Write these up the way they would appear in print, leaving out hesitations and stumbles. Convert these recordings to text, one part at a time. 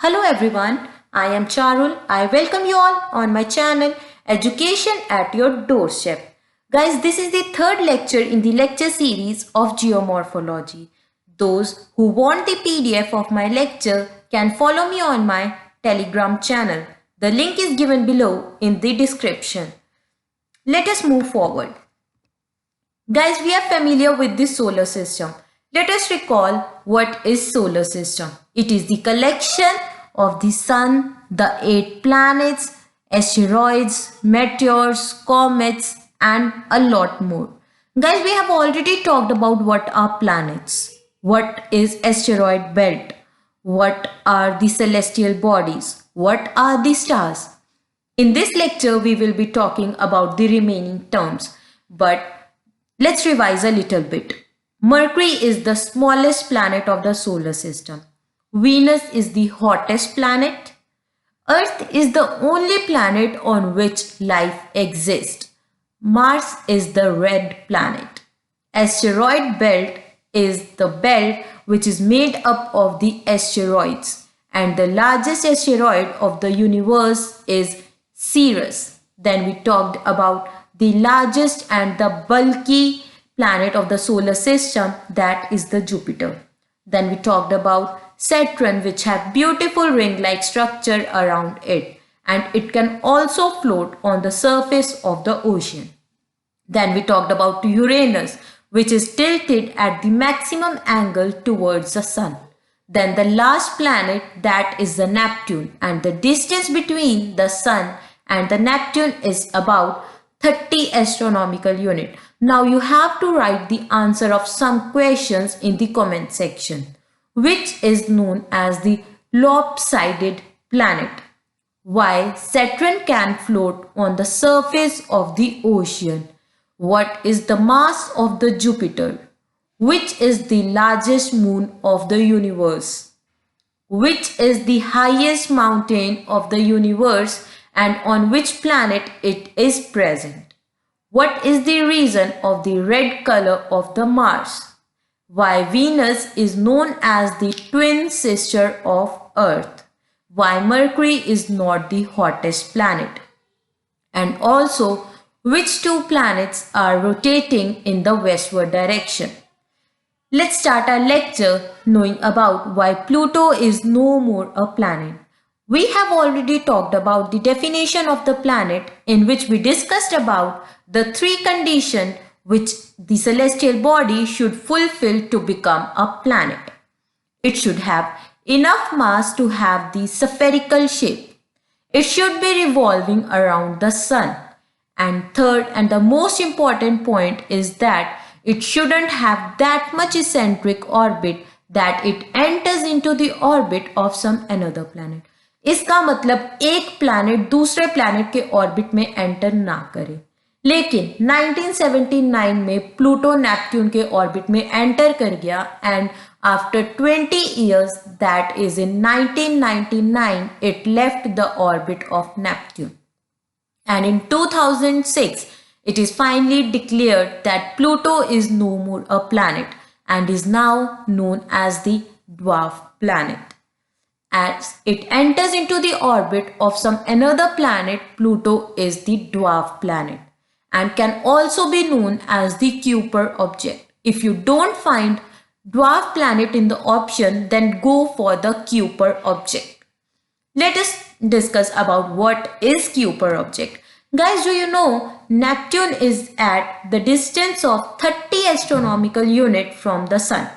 Hello everyone, I am Charul. I welcome you all on my channel Education at Your Doorstep. Guys, this is the third lecture in the lecture series of Geomorphology. Those who want the PDF of my lecture can follow me on my Telegram channel. The link is given below in the description. Let us move forward. Guys, we are familiar with the solar system. Let us recall what is solar system. It is the collection of the sun, the 8 planets, asteroids, meteors, comets and a lot more. Guys, we have already talked about what are planets, what is asteroid belt, what are the celestial bodies, what are the stars. In this lecture, we will be talking about the remaining terms, but let's revise a little bit. Mercury is the smallest planet of the solar system. Venus is the hottest planet. Earth is the only planet on which life exists. Mars is the red planet. Asteroid belt is the belt which is made up of the asteroids, and the largest asteroid of the universe is Ceres. Then we talked about the largest and the bulky planet of the solar system, that is the Jupiter. Then we talked about Saturn, which have beautiful ring-like structure around it, and it can also float on the surface of the ocean. Then we talked about Uranus, which is tilted at the maximum angle towards the sun. Then the last planet, that is the Neptune, and the distance between the sun and the Neptune is about 30 astronomical unit. Now you have to write the answer of some questions in the comment section. Which is known as the lopsided planet? Why Saturn can float on the surface of the ocean? What is the mass of the Jupiter? Which is the largest moon of the universe? Which is the highest mountain of the universe and on which planet it is present? What is the reason of the red color of the Mars? Why Venus is known as the twin sister of Earth? Why Mercury is not the hottest planet? And also, which two planets are rotating in the westward direction? Let's start our lecture knowing about why Pluto is no more a planet. We have already talked about the definition of the planet, in which we discussed about the 3 conditions which the celestial body should fulfill to become a planet. It should have enough mass to have the spherical shape. It should be revolving around the sun. And third and the most important point is that it shouldn't have that much eccentric orbit that it enters into the orbit of some another planet. इसका मतलब एक planet दूसरे planet के orbit में enter ना करे। लेकिन 1979 में प्लूटो नेपट्यून के ऑर्बिट में एंटर कर गया, and after 20 years, that is in 1999, it left the orbit of Neptune, and in 2006 it is finally declared that Pluto is no more a planet and is now known as the dwarf planet. As it enters into the orbit of some another planet, Pluto is the dwarf planet and can also be known as the Kuiper object. If you don't find dwarf planet in the option, then go for the Kuiper object. Let us discuss about what is Kuiper object. Guys, do you know Neptune is at the distance of 30 astronomical unit from the sun?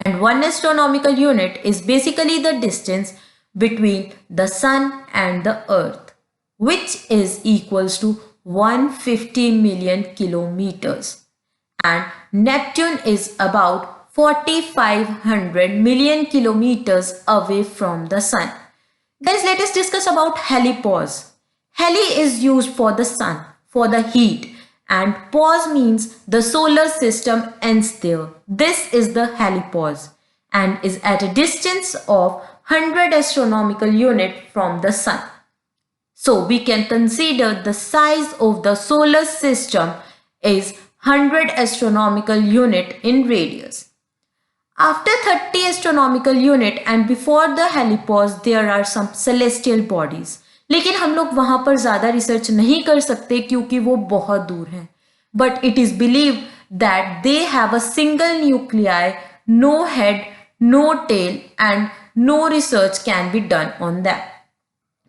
And 1 astronomical unit is basically the distance between the sun and the earth, which is equals to 150 million kilometers. And Neptune is about 4500 million kilometers away from the sun. Guys, let us discuss about helipause. Heli is used for the sun, for the heat, and pause means the solar system ends there. This is the helipause and is at a distance of 100 astronomical unit from the sun. So we can consider the size of the solar system is 100 astronomical unit in radius. After 30 astronomical unit and before the helipause there are some celestial bodies. लेकिन हम लोग वहां पर ज़्यादा research नहीं कर सकते क्योंकि वो बहुत दूर हैं. But it is believed that they have a single nuclei, no head, no tail, and no research can be done on them.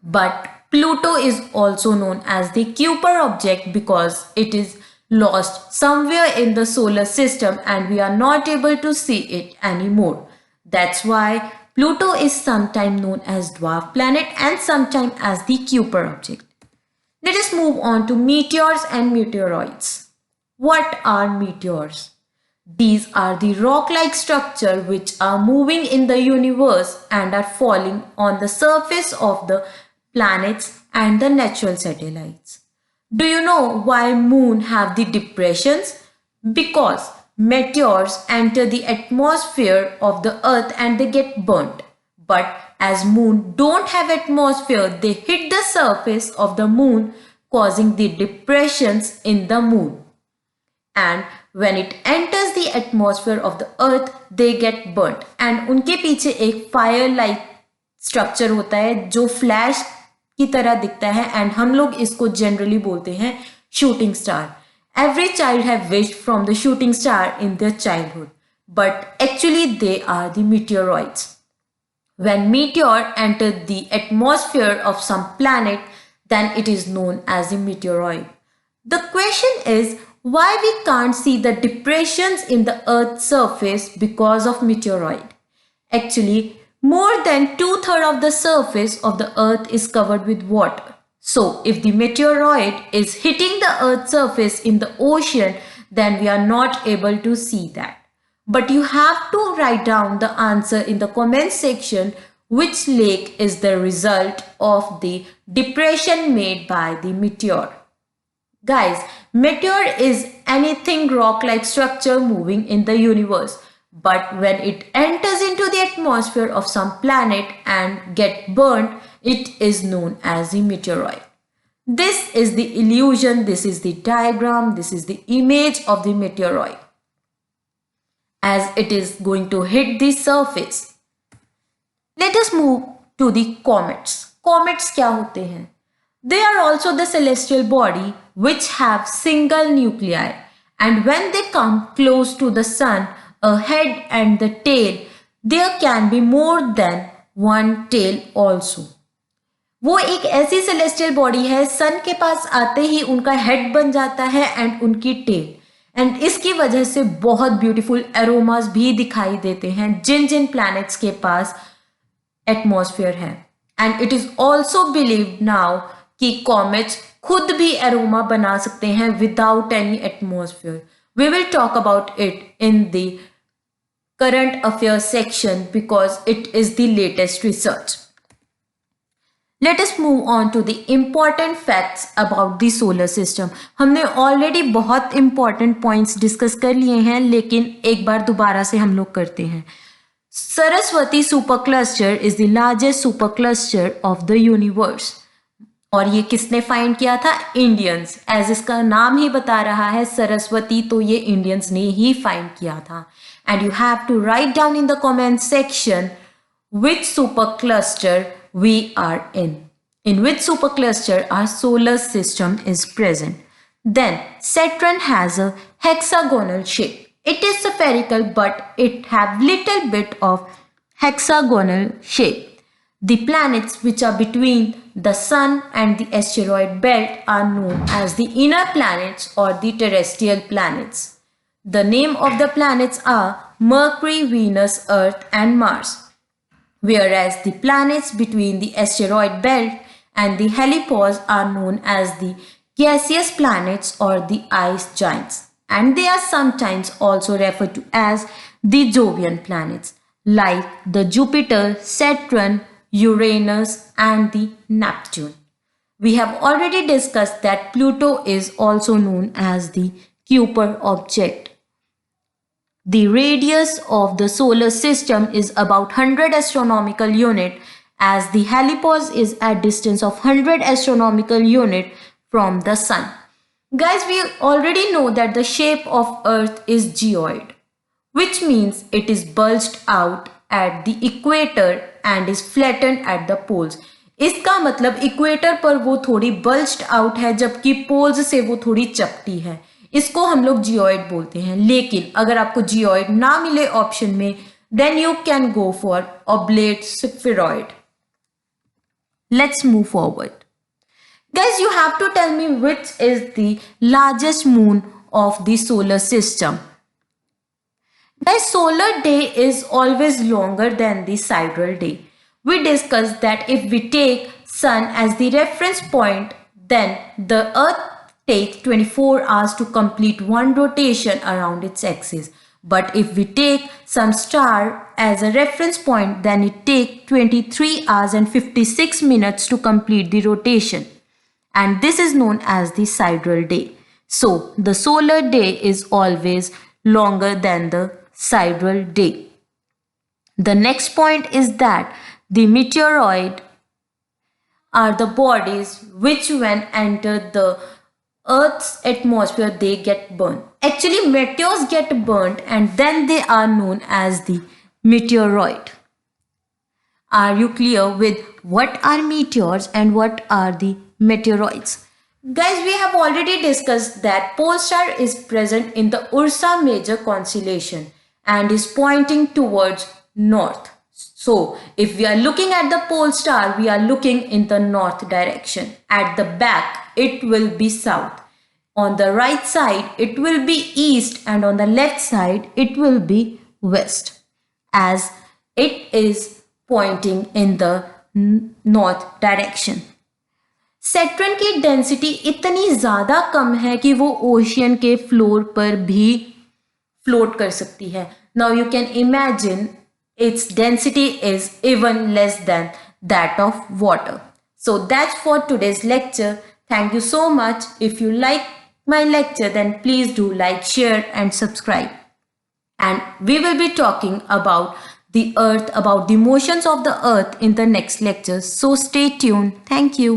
But Pluto is also known as the Kuiper object because it is lost somewhere in the solar system and we are not able to see it anymore. That's why Pluto is sometimes known as dwarf planet and sometimes as the Kuiper object. Let us move on to meteors and meteoroids. What are meteors? These are the rock-like structure which are moving in the universe and are falling on the surface of the planets and the natural satellites. Do you know why moon have the depressions? Because meteors enter the atmosphere of the earth and they get burnt. But as moon don't have atmosphere, they hit the surface of the moon causing the depressions in the moon. And when it enters the atmosphere of the earth, they get burnt. And उनके पीछे एक fire like structure होता है जो flash की तरह दिखता है and हम लोग इसको generally बोलते हैं shooting star. Every child have wished from the shooting star in their childhood, but actually they are the meteoroids. When meteor enter the atmosphere of some planet, then it is known as a meteoroid. The question is why we can't see the depressions in the Earth's surface because of meteoroid. Actually, more than 2/3 of the surface of the Earth is covered with water. So, if the meteoroid is hitting the Earth's surface in the ocean, then we are not able to see that. But you have to write down the answer in the comment section which lake is the result of the depression made by the meteor. Guys, meteor is anything rock-like structure moving in the universe. But when it enters into the atmosphere of some planet and get burnt, it is known as the meteoroid. This is the illusion, this is the diagram, this is the image of the meteoroid as it is going to hit the surface. Let us move to the comets. Comets क्या होते हैं? They are also the celestial body which have single nuclei, and when they come close to the sun, a head and the tail, there can be more than one tail also. वो एक ऐसी celestial body है सन के पास आते ही उनका head बन जाता है एंड उनकी टेल, एंड इसकी वजह से बहुत ब्यूटीफुल एरोमास भी दिखाई देते हैं जिन जिन प्लैनेट्स के पास एटमॉस्फेयर है. And it is also believed now कि कॉमेट्स खुद भी एरोमा बना सकते हैं without any atmosphere. We will talk about it in the current affair section because it is the latest research. Let us move on to the important facts about the solar system. हमने already बहुत important points discuss कर लिए हैं लेकिन एक बार दोबारा से हम लोग करते हैं. Saraswati super cluster is the largest super cluster of the universe. और ये किसने फाइंड किया था? इंडियंस. एज इसका नाम ही बता रहा है सरस्वती, तो ये इंडियंस ने ही फाइंड किया था. And you have to write down in the comment section which supercluster we are in which supercluster our solar system is present. Then Saturn has a hexagonal shape. It is spherical but it have little bit of hexagonal shape. The planets which are between the sun and the asteroid belt are known as the inner planets or the terrestrial planets. The name of the planets are Mercury, Venus, Earth and Mars. Whereas the planets between the asteroid belt and the helipause are known as the gaseous planets or the ice giants, and they are sometimes also referred to as the Jovian planets like the Jupiter, Saturn, Uranus and the Neptune. We have already discussed that Pluto is also known as the Kuiper object. The radius of the solar system is about 100 astronomical unit, as the helipause is at distance of 100 astronomical unit from the sun. Guys, we already know that the shape of Earth is geoid. which means it is bulged out at the equator and is flattened at the poles. इसका मतलब equator पर वो थोड़ी bulged out है जबकि poles से वो थोड़ी चपटी है. इसको हम लोग जियोइड बोलते हैं. लेकिन अगर आपको जियोइड ना मिले ऑप्शन में, then you can go for oblate spheroid. Let's move forward. Guys, you have to tell me which is the largest moon of the solar system. Guys, solar day is always longer than the sidereal day. We discussed that if we take sun as the reference point, then the earth takes 24 hours to complete one rotation around its axis. But if we take some star as a reference point, then it takes 23 hours and 56 minutes to complete the rotation. And this is known as the sidereal day. So, the solar day is always longer than the sidereal day. The next point is that the meteoroid are the bodies which when enter the Earth's atmosphere they get burned. Actually, meteors get burnt and then they are known as the meteoroid. Are you clear with what are meteors and what are the meteoroids? Guys, we have already discussed that pole star is present in the Ursa Major constellation and is pointing towards north. So, if we are looking at the pole star, we are looking in the north direction. At the back, it will be south. On the right side, it will be east, and on the left side, it will be west, as it is pointing in the north direction. Saturn की density इतनी ज़्यादा कम है कि वो ocean के floor पर भी float कर सकती है. Now you can imagine its density is even less than that of water. So that's for today's lecture. Thank you so much. If you like my lecture, then please do like, share and subscribe. And we will be talking about the earth, about the motions of the earth in the next lecture. So stay tuned. Thank you.